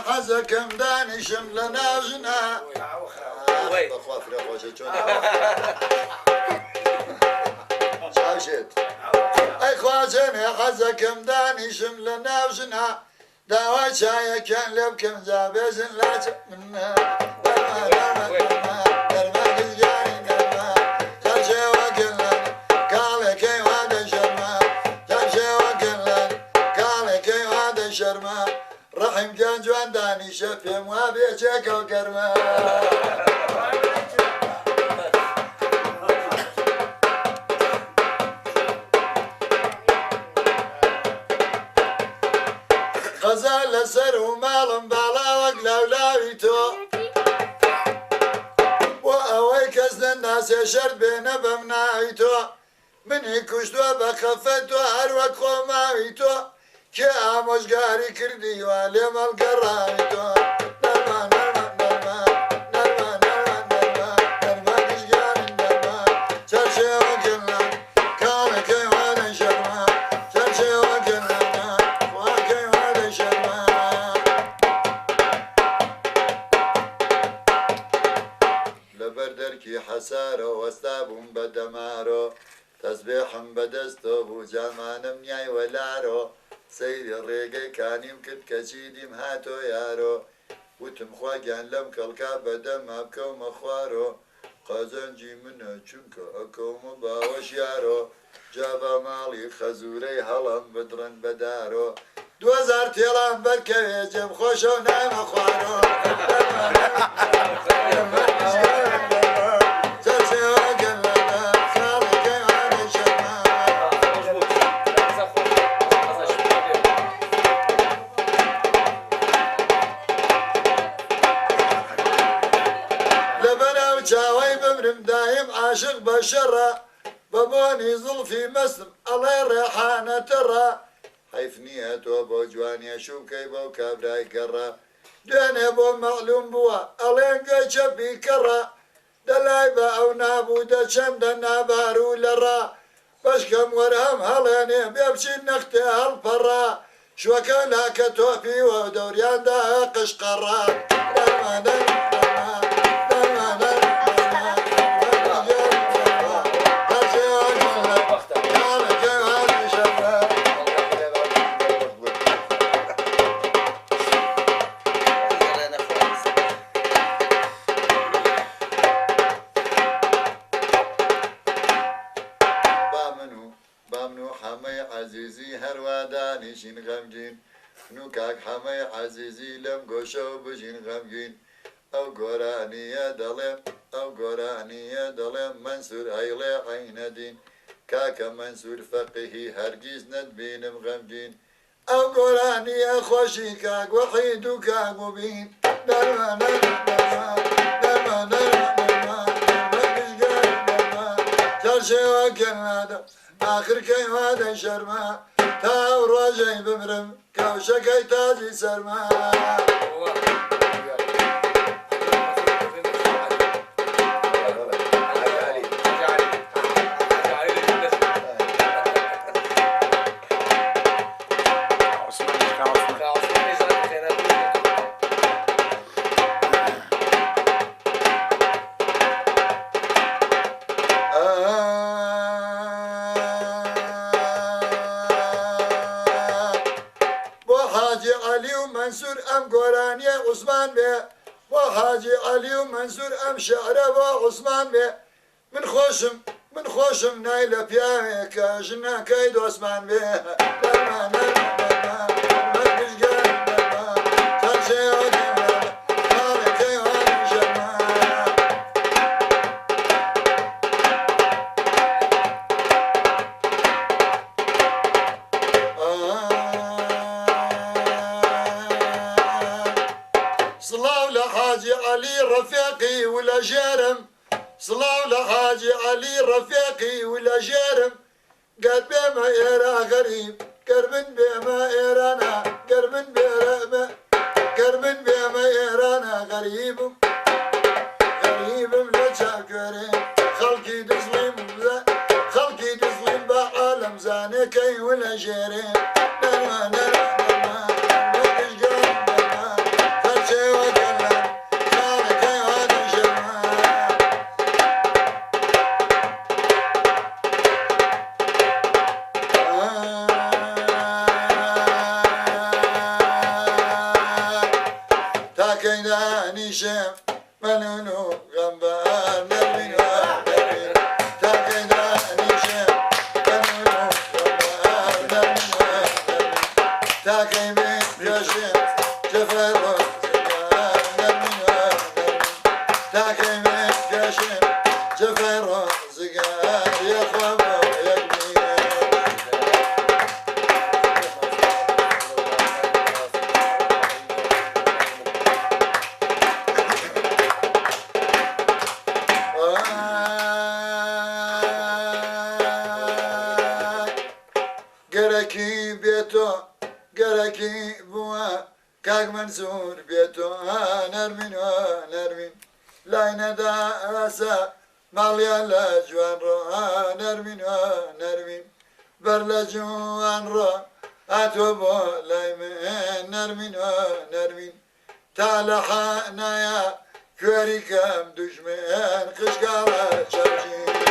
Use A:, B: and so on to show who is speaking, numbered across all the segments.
A: حزكم دانشم لنا وجنا بخواف رخوشة چون شاشت اي خواجني حزكم دانشم لنا وجنا داوا شايا كان لبكم زابز لا منا رحم كان جوان داني شفي موابي شكا وكرما غزال سر ومال بالا وقلا ولاويتو وأوي كزن الناس يشرد بين بمنايتو مني كشتو بخفتو هروك خوماويتو که آموزگاری کردی و لیم القرای تو نرما نرما نرما نرما نرما نرما نرما کشگاری نرما چرچه و گلن کام که واد شرما چرچه و گلن و که واد شرما لبردر کی حسارو وستابون بدمارو تسبيحم بدستو بو جامانم نياي ولارو سيري الريقي كانيم كنت كشيديم هاتو يارو وتم خواجان لم كالكا بدم ابكو مخوارو قازنجي منه چونكو اكو مباوش يارو جابا مالي خزوري هلم بدرن بدارو 2000 تيلان بركة جم خوشو نايم اخوارو دايم عاشق بشرة بابوني ظلفي مسلم الله ريحانة ترى حيف نيته بو جواني شو كيبو كابراي كرة ديني بو معلوم بوا الله شبي كرة دلايبا او نابودة شمد نابارو لرا بشكم ورهم هلاني بيبشي نختي هالفرا شوكا لاكا توفي ودوريان دا قشقرا شين غمجين نوكاك حمي عزيزي لم قوشو بجين غمجين او قراني يا دلم او قراني يا دلم منصور ايلي عين دين كاكا منصور فقهي هرجيز ندبين مغمجين او قراني يا خوشي كاك وحيد وكاك مبين درما درما درما درما درما درما ترشي وكنادا اخر كيوادا شرما تاو راجعي بمرم كوشكي تاجي سرما منصور ام قراني عثمان بيه وحاجي علي ومنصور ام شعره وعثمان بيه من خوشم نايله بيامي كاجنا كيد عثمان بيه درما درما درما مركز قال درما ترشي ودرما مالك ايوان شرما حاجي علي رفيقي ولا جارم صلاة لحاجي علي رفيقي ولا جارم قال بما إيرا غريب كرمن بما إيرانا كرمن بما كرمن بما إيرانا غريب غريب لا شاكرين خلقي تظلم بعالم زانكي ولا جارم دانیشم ملولو غنبار نرمین و نرمین تاقی دانیشم ملولو غنبار نرمین و نرمین تاقی بکشم جفر و زگار نرمین و نرمین تاقی بکشم جفر و زگار یخواب و یکمین گرکی بیتو گرکی بوا کاک منصور بیتو نرمین و نرمین لاینه دا راسا مالیا لجوان رو نرمین و نرمین بر لجوان رو اتو بو لایمن نرمین و نرمین تالحا نایا کوری کم دشمن قشقالا چرچین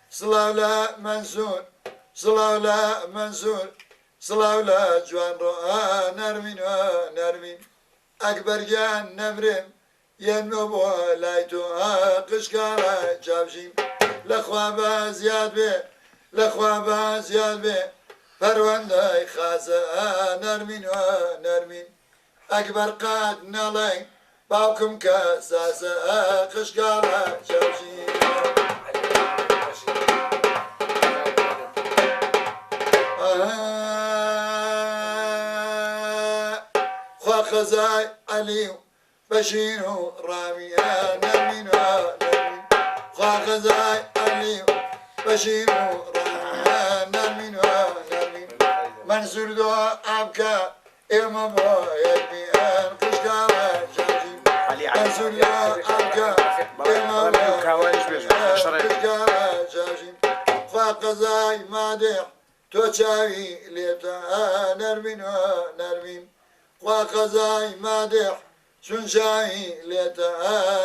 A: صلاولا منصور صلاولا منصور صلاولا جوان رو نرمین و نرمین اکبر جان نمرم ینمو بو لایتو قشقالا چاوشین لخوابا زیاد به لخوابا زیاد به پرونده خازه نرمین و نرمین اکبر قاد نالی باوکم کساسه قشقالا چاوشین خوا خزای علی بشیر و رامی نرمین و نرمین خوا خزای علی بشیر و رامی نرمین و نرمین منصور دو عبکا امام و یکمیان قشقالا جاجین منصور دو عبکا امام و قشقالا جاجین خوا خزای مادح تو چاوی لیتا نرمین و نرمین خوا خزای مادح چون چاوی لیتا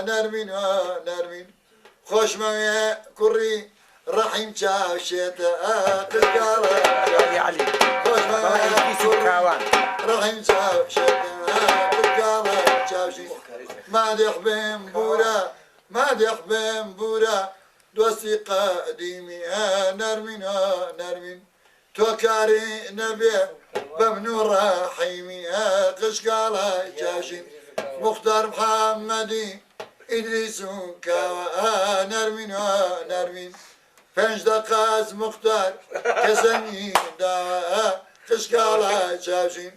A: نرمین و نرمین خوشموی کری رحیم چاو شیتا قشقالا خوشموی کری رحیم چاو شیتا قشقالا چاوشین مادح بیم بورا مادح بیم بورا دوستی قدیمی نرمین و نرمین تو کاری نبی بمنو رحیمی قشقالا جاشین مختار محمدی ادریسون کاوا نرمین و نرمین 5 دقیقه از مختار کسنی داوا قشقالا جاشین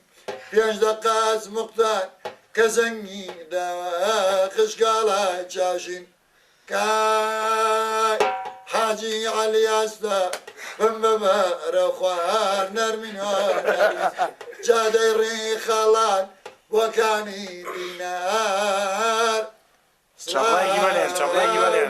A: 5 دقیقه از مختار کسنی داوا قشقالا جاشین کای حاجی علی استا بمبا رخوار نرمین و نرمین جاده ری خالان وکانی دینار
B: چاپای گیوانه